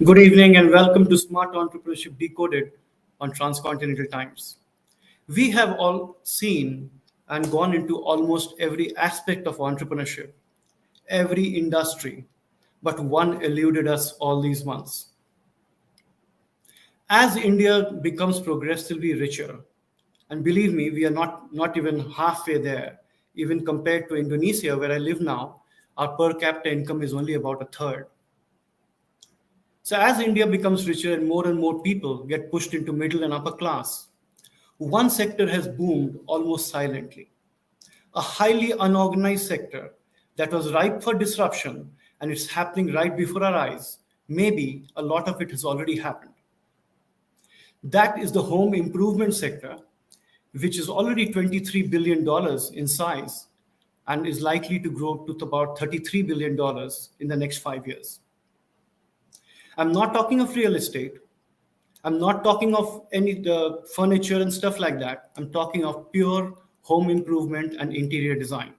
Good evening and welcome to Smart Entrepreneurship Decoded on Transcontinental Times. We have all seen and gone into almost every aspect of entrepreneurship, every industry, but one eluded us all these months. As India becomes progressively richer, and believe me, we are not even halfway there, even compared to Indonesia, where I live now, our per capita income is only about a third. So as India becomes richer and more people get pushed into middle and upper class, one sector has boomed almost silently. A highly unorganized sector that was ripe for disruption and it's happening right before our eyes. Maybe a lot of it has already happened. That is the home improvement sector, which is already $23 billion in size and is likely to grow to about $33 billion in the next 5 years. I'm not talking of real estate. I'm not talking of any furniture and stuff like that. I'm talking of pure home improvement and interior design.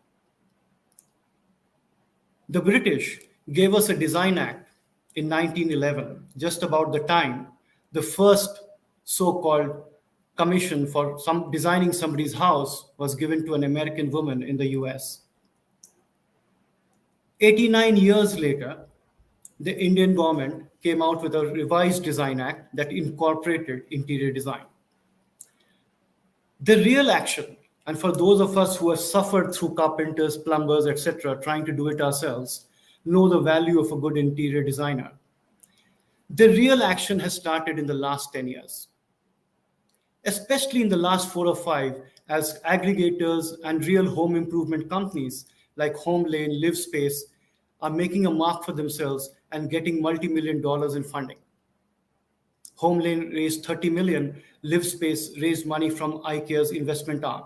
The British gave us a Design Act in 1911, just about the time the first so-called commission for designing somebody's house was given to an American woman in the US. 89 years later, the Indian government came out with a revised Design Act that incorporated interior design. The real action, and for those of us who have suffered through carpenters, plumbers, etc., trying to do it ourselves, know the value of a good interior designer. The real action has started in the last 10 years, especially in the last 4 or 5, as aggregators and real home improvement companies like Home Lane, LiveSpace are making a mark for themselves and getting multi-million dollars in funding. Home Lane raised 30 million, LiveSpace raised money from IKEA's investment arm.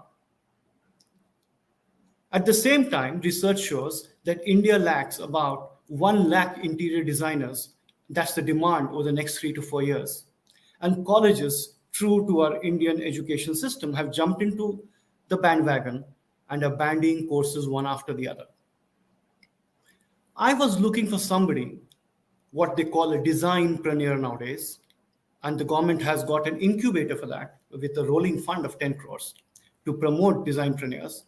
At the same time, research shows that India lacks about 1 lakh interior designers. That's the demand over the next 3 to 4 years. And colleges, true to our Indian education system, have jumped into the bandwagon and are bandying courses one after the other. I was looking for somebody, what they call a designpreneur nowadays, and the government has got an incubator for that with a rolling fund of 10 crores to promote designpreneurs.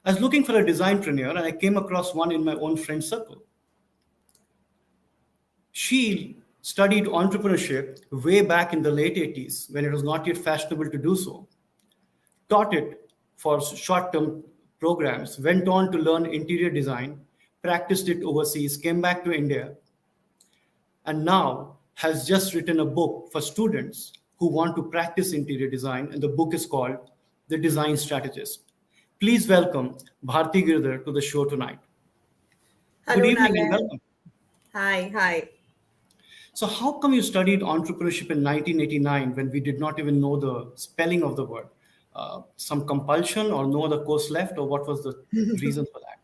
I was looking for a designpreneur and I came across one in my own friend circle. She studied entrepreneurship way back in the late 80s when it was not yet fashionable to do so, taught it for short-term programs, went on to learn interior design, practiced it overseas, came back to India, and now has just written a book for students who want to practice interior design, and the book is called The Design Strategist. Please welcome Bharti Girdhar to the show tonight. Good Hello, evening and Nalin. welcome. Hi. So how come you studied entrepreneurship in 1989 when we did not even know the spelling of the word? Some compulsion or no other course left, or what was the reason for that?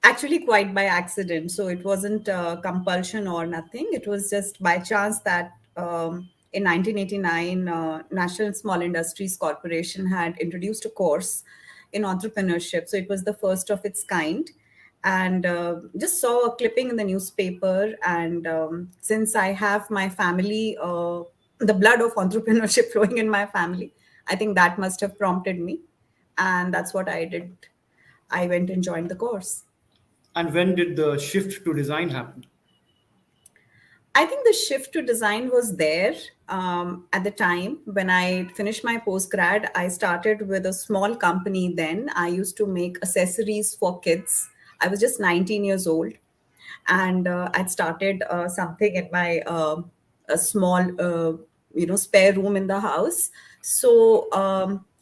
Actually, quite by accident. So it wasn't compulsion or nothing. It was just by chance that in 1989, National Small Industries Corporation had introduced a course in entrepreneurship. So it was the first of its kind. And just saw a clipping in the newspaper. And since I have my family, the blood of entrepreneurship flowing in my family, I think that must have prompted me. And that's what I did. I went and joined the course. And when did the shift to design happen? I think the shift to design was there at the time when I finished my postgrad. I started with a small company then. I used to make accessories for kids. I was just 19 years old. And I'd started something in my a small, spare room in the house. So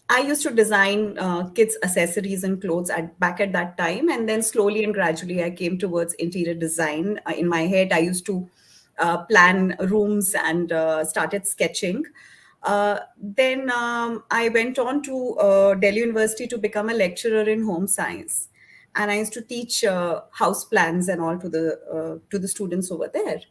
I used to design kids' accessories and clothes back at that time. And then slowly and gradually, I came towards interior design. In my head, I used to plan rooms and started sketching. Then I went on to Delhi University to become a lecturer in home science, and I used to teach house plans and all to the students over there.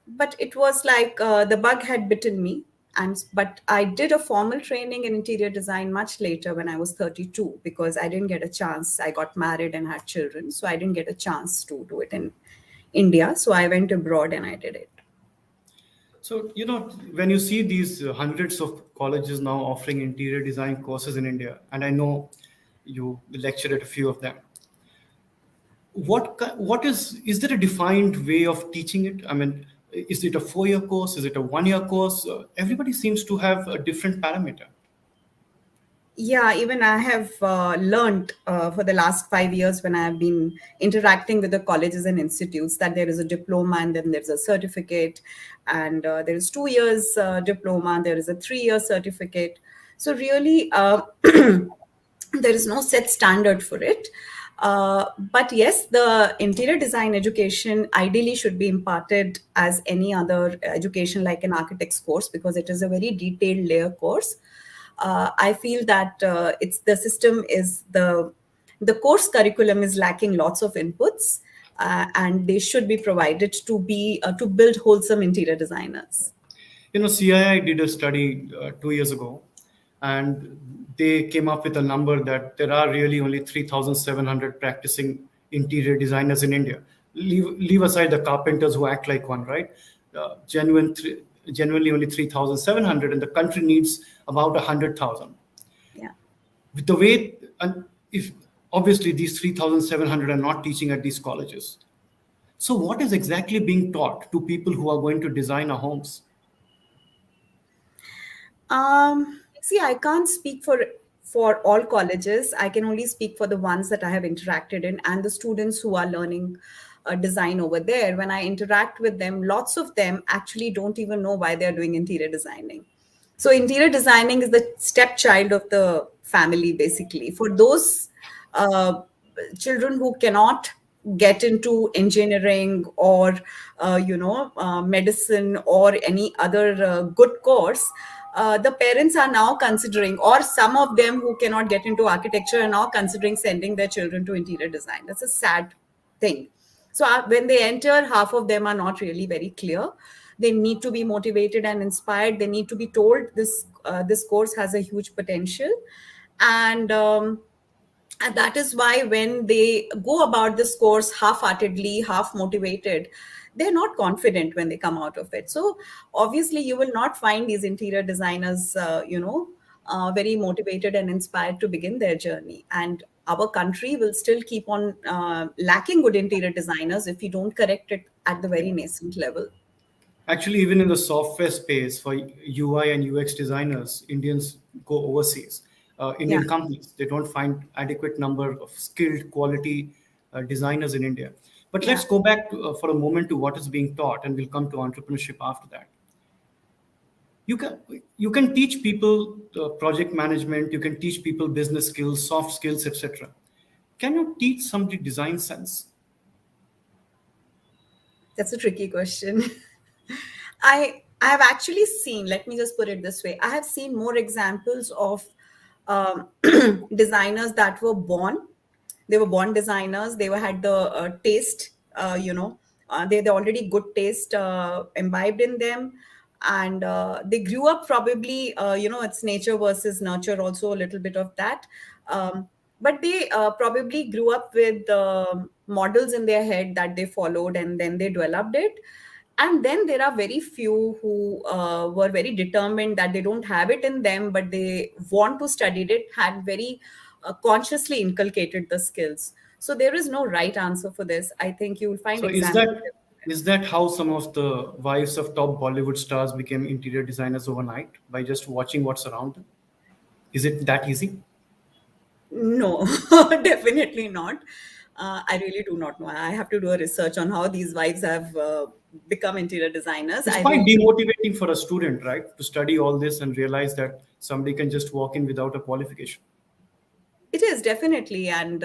But it was like the bug had bitten me, and but I did a formal training in interior design much later when I was 32, because I didn't get a chance. I got married and had children, so I didn't get a chance to do it India. So I went abroad and I did it. So, when you see these hundreds of colleges now offering interior design courses in India, and I know you lectured at a few of them, is there a defined way of teaching it? I mean, is it a 4-year course? Is it a 1-year course? Everybody seems to have a different parameter. Yeah, even I have learned for the last 5 years when I have been interacting with the colleges and institutes that there is a diploma and then there's a certificate, and there is 2 years diploma, there is a 3 year certificate. So really, there is no set standard for it. But yes, the interior design education ideally should be imparted as any other education, like an architect's course, because it is a very detailed layer course. I feel that it's the system is the course curriculum is lacking lots of inputs, and they should be provided to build wholesome interior designers. CII did a study 2 years ago, and they came up with a number that there are really only 3,700 practicing interior designers in India. Leave aside the carpenters who act like one, right? Genuinely only 3,700, and the country needs about 100,000. Yeah. With the way, and if obviously these 3,700 are not teaching at these colleges. So, what is exactly being taught to people who are going to design our homes? See, I can't speak for all colleges. I can only speak for the ones that I have interacted in and the students who are learning design over there. When I interact with them, lots of them actually don't even know why they're doing interior designing. So interior designing is the stepchild of the family, basically. For those uh, children who cannot get into engineering or medicine or any other good course, the parents are now considering, or some of them who cannot get into architecture are now considering sending their children to interior design. That's a sad thing. So when they enter, half of them are not really very clear. They need to be motivated and inspired. They need to be told this course has a huge potential, and that is why when they go about this course half-heartedly, half motivated, they're not confident when they come out of it. So obviously you will not find these interior designers very motivated and inspired to begin their journey, and our country will still keep on lacking good interior designers if we don't correct it at the very nascent level. Actually, even in the software space for UI and UX designers, Indians go overseas. Yeah, Indian companies, they don't find adequate number of skilled quality designers in India. But yeah. let's go back for a moment to what is being taught, and we'll come to entrepreneurship after that. You can you can teach people project management, you can teach people business skills, soft skills, etc. Can you teach somebody design sense? That's a tricky question. I have actually seen, let me just put it this way, I have seen more examples of um, designers that were born. They were born designers. They had the taste, they already good taste imbibed in them, and they grew up probably, it's nature versus nurture, also a little bit of that. But they probably grew up with models in their head that they followed, and then they developed it. And then there are very few who were very determined that they don't have it in them, but they want to study it, had very consciously inculcated the skills. So there is no right answer for this. I think you will find So is examples. that is that how some of the wives of top Bollywood stars became interior designers overnight by just watching what's around them? Is it that easy? No, definitely not. I really do not know. I have to do a research on how these wives have become interior designers. It's I quite really demotivating for a student, right, to study all this and realize that somebody can just walk in without a qualification. It is definitely, and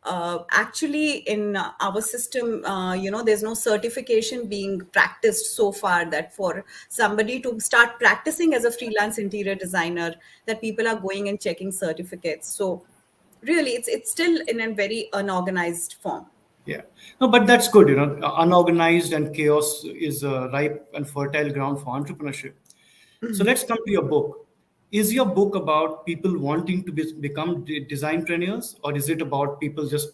actually, in our system, there's no certification being practiced so far that for somebody to start practicing as a freelance interior designer, that people are going and checking certificates. So, really, it's still in a very unorganized form. Yeah. No, but that's good. Unorganized and chaos is a ripe and fertile ground for entrepreneurship. So let's come to your book. Is your book about people wanting to become designpreneurs, or is it about people just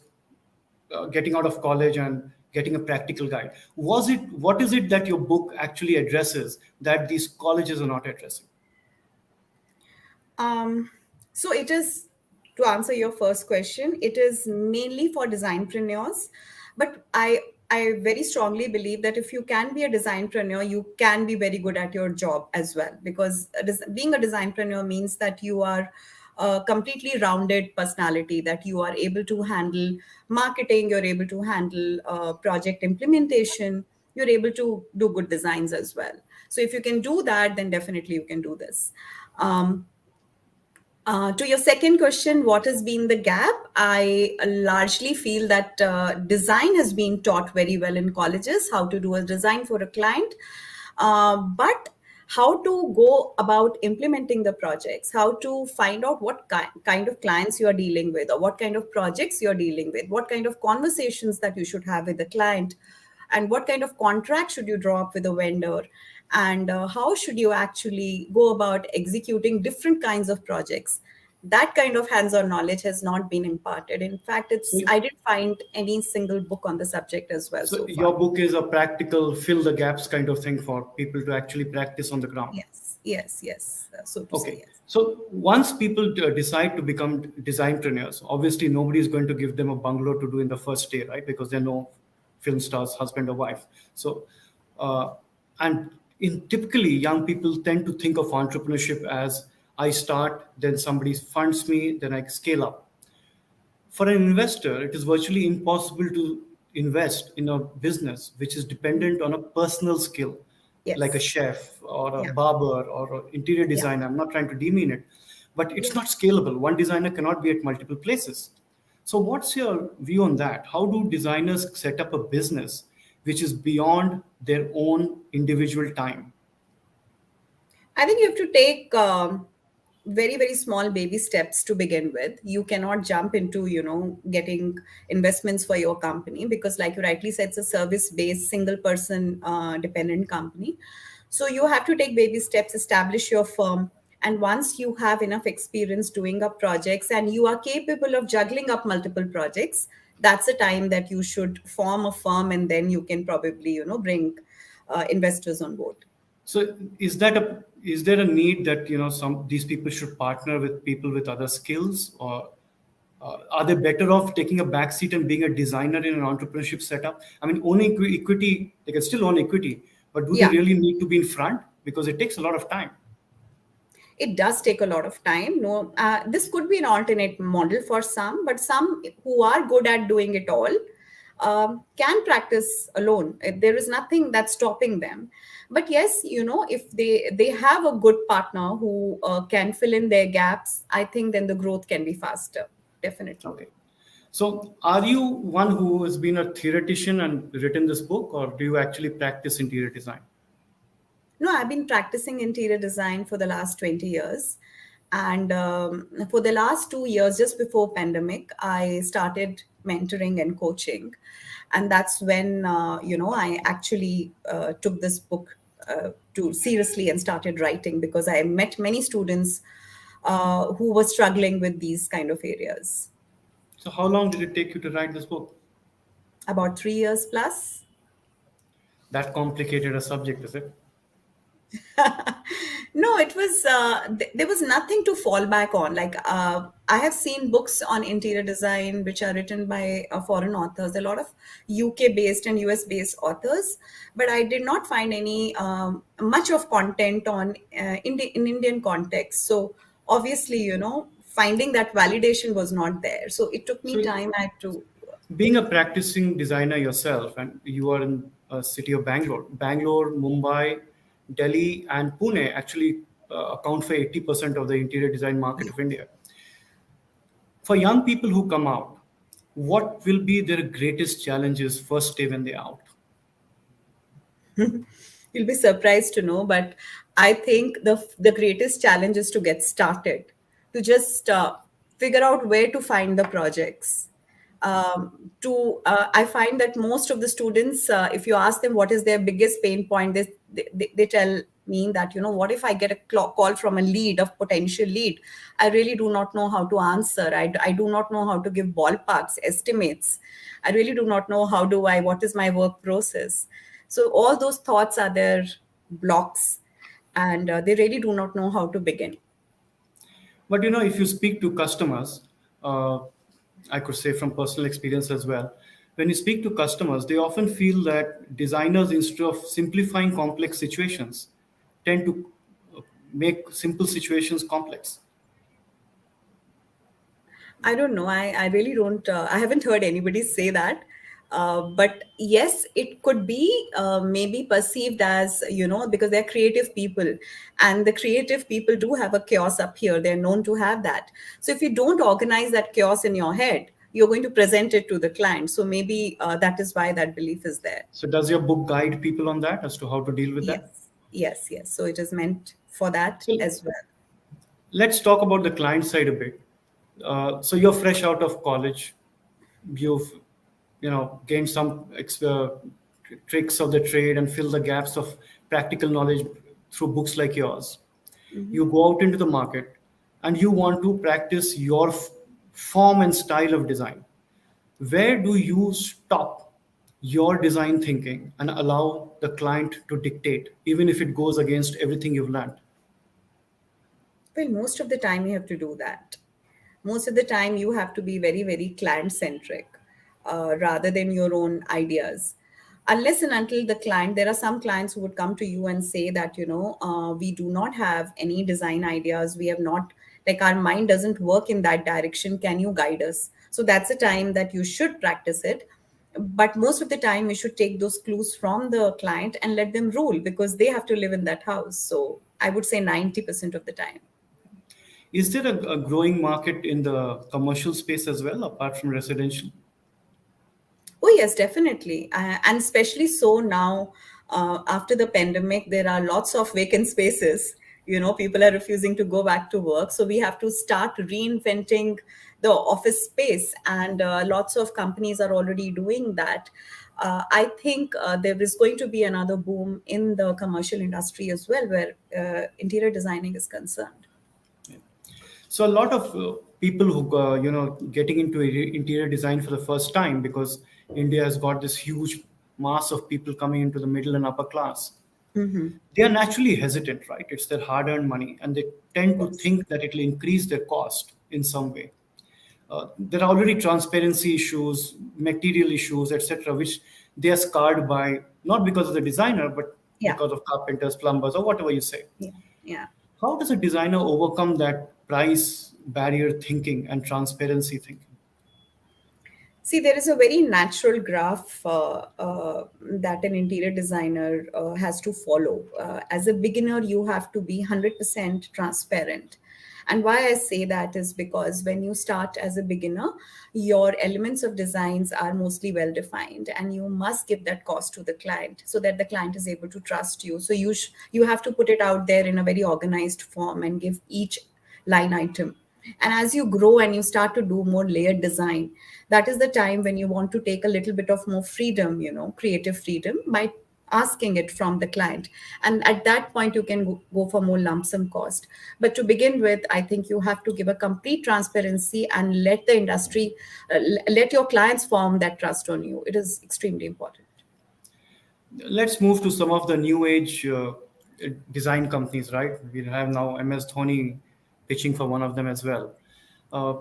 getting out of college and getting a practical guide. What is it that your book actually addresses that these colleges are not addressing? Um, so it is, to answer your first question, it is mainly for designpreneurs, but I very strongly believe that if you can be a designpreneur, you can be very good at your job as well, because being a designpreneur means that you are a completely rounded personality, that you are able to handle marketing, you're able to handle project implementation, you're able to do good designs as well. So if you can do that, then definitely you can do this. Um, to your second question, what has been the gap? I largely feel that design has been taught very well in colleges, how to do a design for a client. But how to go about implementing the projects, how to find out what kind of clients you are dealing with, or what kind of projects you're dealing with, what kind of conversations that you should have with the client, and what kind of contract should you draw up with a vendor, and how should you actually go about executing different kinds of projects. That kind of hands-on knowledge has not been imparted. In fact, So, I didn't find any single book on the subject as well so so far. your book is a practical fill the gaps kind of thing for people to actually practice on the ground. Yes, yes, yes, so to say, Okay. yes. So once people decide to become designpreneurs, obviously nobody is going to give them a bungalow to do in the first day, right? Because they're no film stars, husband or wife. So, uh, and in typically young people tend to think of entrepreneurship as I start, then somebody funds me, then I scale up. For an investor, it is virtually impossible to invest in a business which is dependent on a personal skill, like a Yes. chef or a Yeah. barber or an interior Yeah. designer. I'm not trying to demean it, but it's Yeah. not scalable. One designer cannot be at multiple places. So, what's your view on that? How do designers set up a business which is beyond their own individual time? I think you have to take very, very small baby steps to begin with. You cannot jump into, getting investments for your company, because, like you rightly said, it's a service-based, single-person dependent company. So you have to take baby steps, establish your firm, and once you have enough experience doing up projects and you are capable of juggling up multiple projects, that's the time that you should form a firm, and then you can probably, bring investors on board. So is there a need that some these people should partner with people with other skills, or are they better off taking a back seat and being a designer in an entrepreneurship setup? I mean, owning equity, they can still own equity, but do they Yeah. really need to be in front because it takes a lot of time? It does take a lot of time. No, this could be an alternate model for some, but some who are good at doing it all can practice alone. There is nothing that's stopping them. But yes, if they have a good partner who can fill in their gaps, I think then the growth can be faster. Definitely. Okay. So are you one who has been a theoretician and written this book, or do you actually practice interior design? No, I've been practicing interior design for the last 20 years. And for the last 2 years, just before pandemic, I started mentoring and coaching. And that's when, I actually took this book to seriously and started writing, because I met many students who were struggling with these kind of areas. So how long did it take you to write this book? About 3 years plus. That complicated a subject, is it? No, it was there was nothing to fall back on. Like I have seen books on interior design which are written by foreign authors, a lot of UK based and US based authors, but I did not find any much of content on in Indian context. So obviously, finding that validation was not there, so it took me So time. I had to. being a practicing designer yourself, and you are in a city of Bangalore, Mumbai, Delhi, and Pune actually account for 80% of the interior design market Yeah. of India. For young people who come out, what will be their greatest challenges first day when they're out? You'll be surprised to know, but I think the greatest challenge is to get started, to just figure out where to find the projects. To I find that most of the students, if you ask them what is their biggest pain point, they tell mean that, what if I get a call from a lead, of potential lead? I really do not know how to answer. I do not know how to give ballparks, estimates. I really do not know what is my work process. So all those thoughts are their blocks, and they really do not know how to begin. But if you speak to customers, uh, I could say from personal experience as well, when you speak to customers, they often feel that designers, instead of simplifying complex situations, tend to make simple situations complex. I don't know. I really don't. I haven't heard anybody say that. But yes, it could be maybe perceived as, because they're creative people, and the creative people do have a chaos up here. They're known to have that. So if you don't organize that chaos in your head, you're going to present it to the client. So maybe that is why that belief is there. So, does your book guide people on that as to how to deal with that? Yes, yes, yes. So it is meant for that So, as well. let's talk about the client side a bit. So, you're fresh out of college. You've gained some tricks of the trade and fill the gaps of practical knowledge through books like yours. Mhm. You go out into the market and you want to practice your form and style of design. Where do you stop your design thinking and allow the client to dictate, even if it goes against everything you've learned? Well, most of the time you have to do that. Most of the time you have to be very, very client centric, rather than your own ideas. Unless and until the client, there are some clients who would come to you and say that, we do not have any design ideas. We have not, like, our mind doesn't work in that direction. Can you guide us? So that's the time that you should practice it. But most of the time, you should take those clues from the client and let them rule, because they have to live in that house. So I would say 90% of the time. Is there a growing market in the commercial space as well, apart from residential? Oh, yes, definitely. And especially so now, after the pandemic, there are lots of vacant spaces. People are refusing to go back to work. So we have to start reinventing the office space. And lots of companies are already doing that. I think there is going to be another boom in the commercial industry as well, where interior designing is concerned. So a lot of people who getting into interior design for the first time, because India has got this huge mass of people coming into the middle and upper class. Hmm. They are naturally hesitant, right? It's their hard-earned money, and they tend to Yes. think that it will increase their cost in some way. There are already transparency issues, material issues, etc., which they are scarred by, not because of the designer, but Yeah. because of carpenters, plumbers, or whatever you say. Yeah. Yeah. How does a designer overcome that price barrier thinking and transparency thinking? See, there is a very natural graph that an interior designer has to follow. As a beginner, you have to be 100% transparent. And why I say that is because when you start as a beginner, your elements of designs are mostly well defined, and you must give that cost to the client so that the client is able to trust you. So you have to put it out there in a very organized form and give each line item. And as you grow and you start to do more layered design, that is the time when you want to take a little bit of more freedom, creative freedom, by asking it from the client. And at that point, you can go for more lump sum cost. But to begin with, I think you have to give a complete transparency and let the industry, let your clients form that trust on you. It is extremely important. Let's move to some of the new age design companies, right? We have now MS Dhoni pitching for one of them as well. Uh,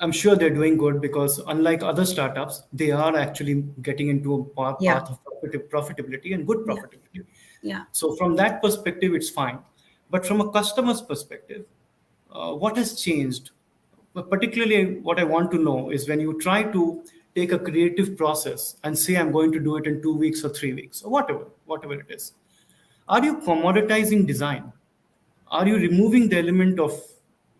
I'm sure they're doing good because, unlike other startups, they are actually getting into a Yeah. path of profitability and good Yeah. profitability. Yeah. So, from that perspective, it's fine. But from a customer's perspective, what has changed? But particularly, what I want to know is when you try to take a creative process and say, I'm going to do it in 2 weeks or 3 weeks or whatever it is, are you commoditizing design? Are you removing the element of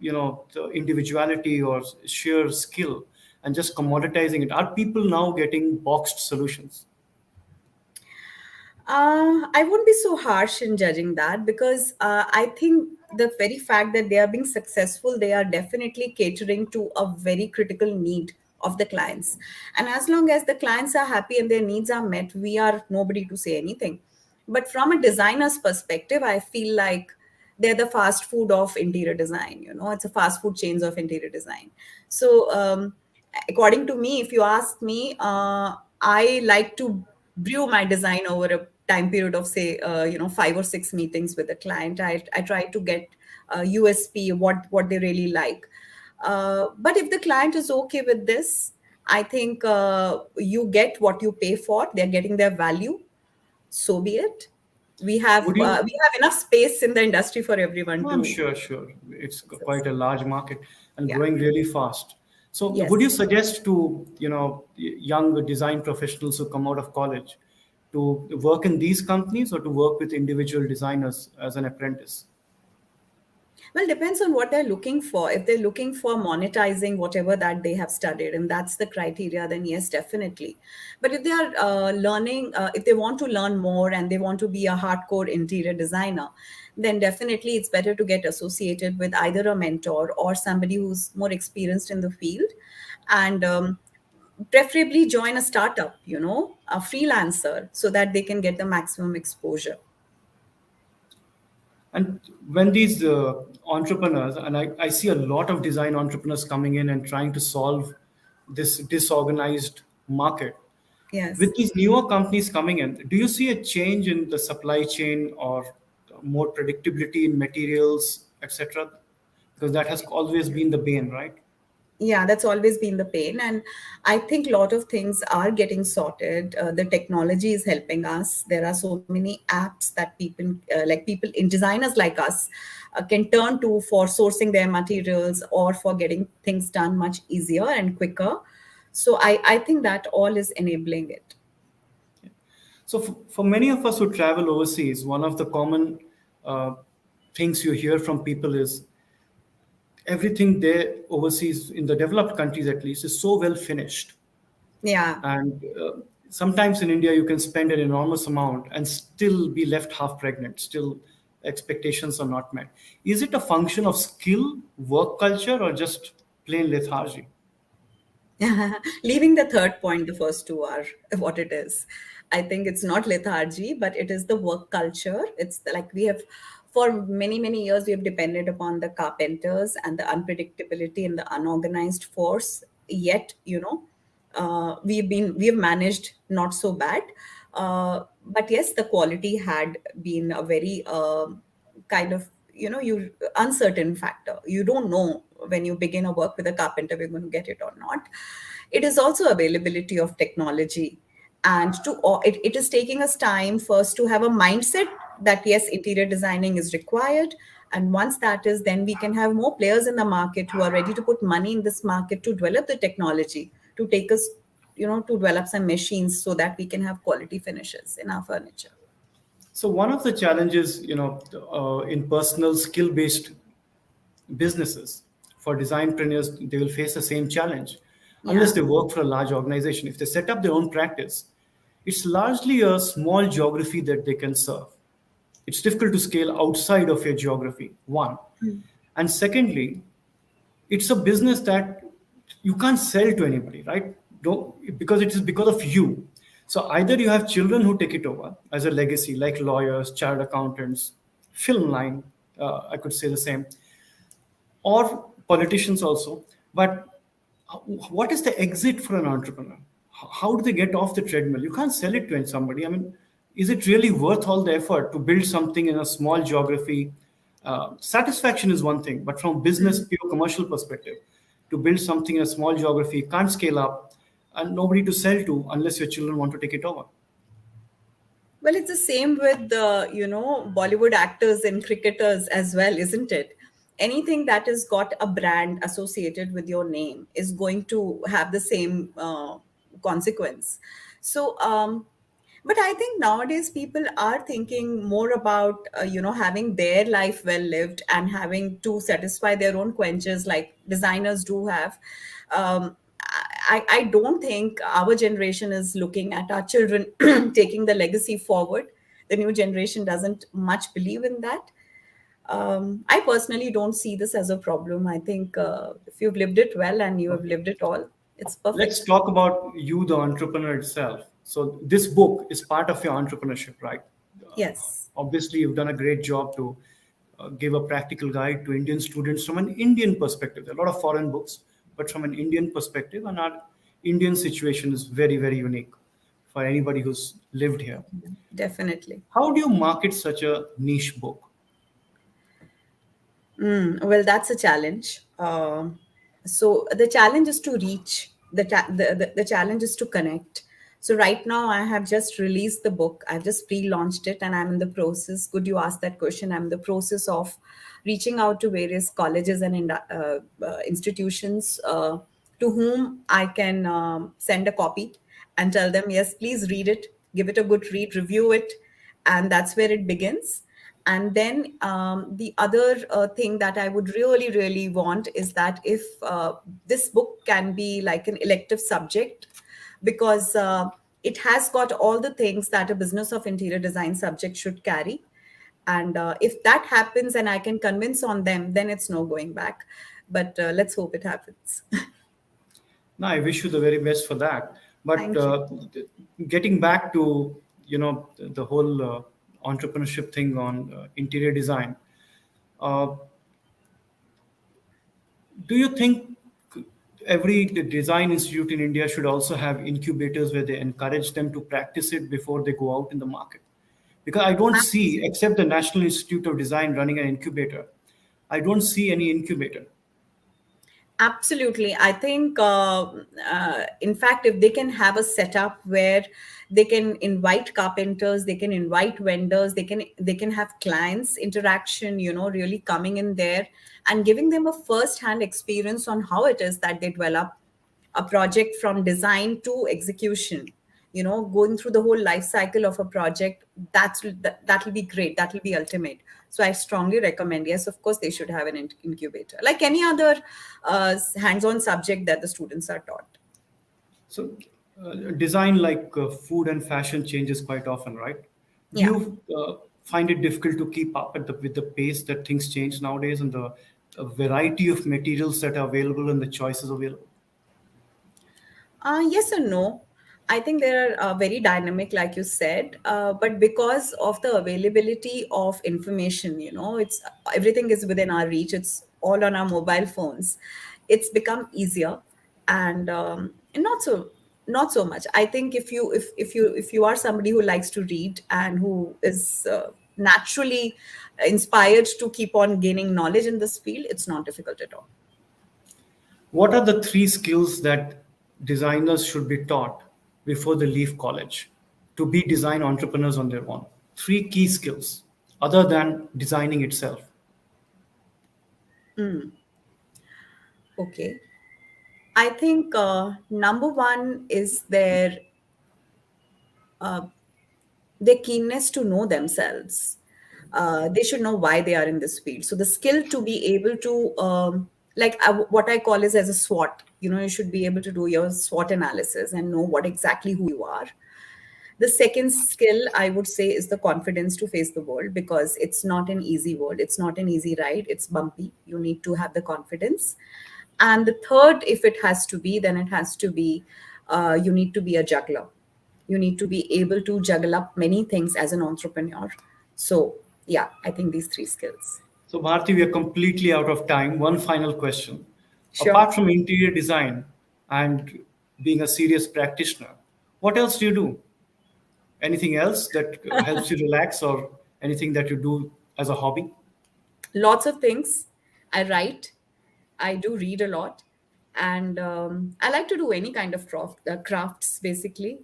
the individuality or sheer skill and just commoditizing it? Are people now getting boxed solutions? I wouldn't be so harsh in judging that, because I think the very fact that they are being successful, they are definitely catering to a very critical need of the clients. And as long as the clients are happy and their needs are met, we are nobody to say anything. But from a designer's perspective, I feel like they're the fast food of interior design. It's a fast food chains of interior design. So according to me, if you ask me, I like to brew my design over a time period of, say, 5 or 6 meetings with a client. I try to get USP, what they really like. But if the client is okay with this, I think you get what you pay for. They're getting their value, so be it. We have Would you? enough space in the industry for everyone No, I'm to. sure, sure. It's quite a large market and Yeah. growing really fast. So, would you Yes. suggest to young design professionals who come out of college to work in these companies or to work with individual designers as an apprentice? Well, depends on what they're looking for. If they're looking for monetizing whatever that they have studied, and that's the criteria, then yes, definitely. But if they are learning, if they want to learn more and they want to be a hardcore interior designer, then definitely it's better to get associated with either a mentor or somebody who's more experienced in the field, and preferably join a startup, a freelancer, so that they can get the maximum exposure. And when these entrepreneurs, and I see a lot of design entrepreneurs coming in and trying to solve this disorganized market. Yes. With these newer companies coming in, do you see a change in the supply chain or more predictability in materials, etc.? Because that has always been the bane, right? Yeah, that's always been the pain, and I think a lot of things are getting sorted. The technology is helping us. There are so many apps that people in designers like us can turn to for sourcing their materials or for getting things done much easier and quicker. So I think that all is enabling it. So, for many of us who travel overseas, one of the common uh, things you hear from people is everything there overseas, in the developed countries at least, is so well finished. Yeah. And sometimes in India, you can spend an enormous amount and still be left half pregnant, still expectations are not met. Is it a function of skill, work culture, or just plain lethargy? Leaving the third point, the first two are what it is. I think it's not lethargy, but it is the work culture. Like we have, for many, many years, we have depended upon the carpenters and the unpredictability and the unorganized force. Yet, we have managed not so bad. But yes, the quality had been a very kind of, you uncertain factor. You don't know when you begin a work with a carpenter we're going to get it or not. It is also availability of technology, and it is taking us time first to have a mindset that yes, interior designing is required, and once that is, then we can have more players in the market who are ready to put money in this market to develop the technology to take us, to develop some machines so that we can have quality finishes in our furniture. So one of the challenges, in personal skill-based businesses, for designpreneurs, they will face the same challenge unless Yeah. they work for a large organization. If they set up their own practice, it's largely a small geography that they can serve. It's difficult to scale outside of your geography, one. And secondly, it's a business that you can't sell to anybody, right? Don't, because it is because of you. So either you have children who take it over as a legacy, like lawyers, chartered accountants, film line, I could say the same, or politicians also. But what is the exit for an entrepreneur? How do they get off the treadmill? You can't sell it to somebody. I mean, is it really worth all the effort to build something in a small geography? Satisfaction is one thing, but from business, pure commercial perspective, to build something in a small geography, you can't scale up, and nobody to sell to unless your children want to take it over. Well, it's the same with the, Bollywood actors and cricketers as well, isn't it? Anything that has got a brand associated with your name is going to have the same consequence. So, but I think nowadays people are thinking more about, having their life well lived and having to satisfy their own quenches like designers do have. I don't think our generation is looking at our children taking the legacy forward. The new generation doesn't much believe in that. I personally don't see this as a problem. I think if you've lived it well and you have Okay. lived it all, it's Let's perfect. talk about you, the entrepreneur itself. So this book is part of your entrepreneurship, right? Yes, Obviously, you've done a great job to give a practical guide to Indian students from an Indian perspective. There are a lot of foreign books, but from an Indian perspective, and our Indian situation is very, very unique for anybody who's lived here. definitely. How do you market such a niche book? Well, that's a challenge. So the challenge is to reach. The challenge is to connect. So right now, I have just released the book. I've just pre-launched it, and I'm in the process. Good, you asked that question. I'm in the process of reaching out to various colleges and institutions to whom I can send a copy and tell them, yes, please read it, give it a good read, review it, and that's where it begins. And then the other thing that I would really, really want is that if this book can be like an elective subject, because it has got all the things that a business of interior design subject should carry. And if that happens and I can convince on them, then it's no going back. But let's hope it happens. No, I wish you the very best for that. But Thank you. getting back to the whole entrepreneurship thing on interior design, uh, do you think every design institute in India should also have incubators where they encourage them to practice it before they go out in the market? Because I don't see, except the National Institute of Design running an incubator, I don't see any incubator. Absolutely. I think, in fact, if they can have a setup where they can invite carpenters, they can invite vendors, they can have clients interaction, really coming in there and giving them a first-hand experience on how it is that they develop a project from design to execution, going through the whole life cycle of a project. That'll be great, that'll be ultimate. So I strongly recommend, yes, of course they should have an incubator like any other hands-on subject that the students are taught. So, design like food and fashion changes quite often, right? Do Yeah. you find it difficult to keep up with the pace that things change nowadays and the variety of materials that are available and the choices available? Yes and no. I think they're very dynamic, like you said, but because of the availability of information, it's everything is within our reach. It's all on our mobile phones. It's become easier, and not so much. I think if you are somebody who likes to read and who is naturally inspired to keep on gaining knowledge in this field, it's not difficult at all. What are the three skills that designers should be taught before they leave college to be design entrepreneurs on their own? Three key skills other than designing itself. Okay. I think number one is their keenness to know themselves. They should know why they are in this field. So the skill to be able to, what I call is as a SWOT. You should be able to do your SWOT analysis and know what exactly who you are. The second skill I would say is the confidence to face the world, because it's not an easy world. It's not an easy ride. It's bumpy. You need to have the confidence. And the third, if it has to be, then it has to be you need to be a juggler. You need to be able to juggle up many things as an entrepreneur. So, yeah, I think these three skills. So, Bharti, we are completely out of time. One final question. Sure. Apart from interior design and being a serious practitioner, what else do you do? Anything else that helps you relax or anything that you do as a hobby? Lots of things. I write. I do read a lot. And I like to do any kind of crafts, basically.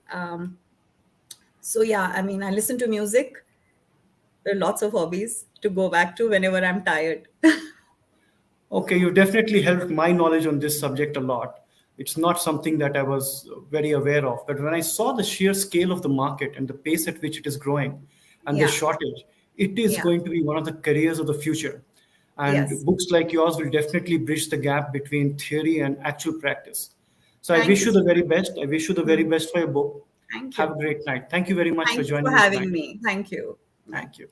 So, yeah, I mean, I listen to music. There are lots of hobbies to go back to whenever I'm tired. Okay, you definitely helped my knowledge on this subject a lot. It's not something that I was very aware of, but when I saw the sheer scale of the market and the pace at which it is growing and the Yeah. shortage, it is Yeah. going to be one of the careers of the future. And Yes. books like yours will definitely bridge the gap between theory and actual practice. So I Thank wish you you so the very much. best. I wish you the very best for your book. Thank Have you. a great night. Thank you very much for Thank you for joining me having tonight. me. Thank you. Bye. Thank you.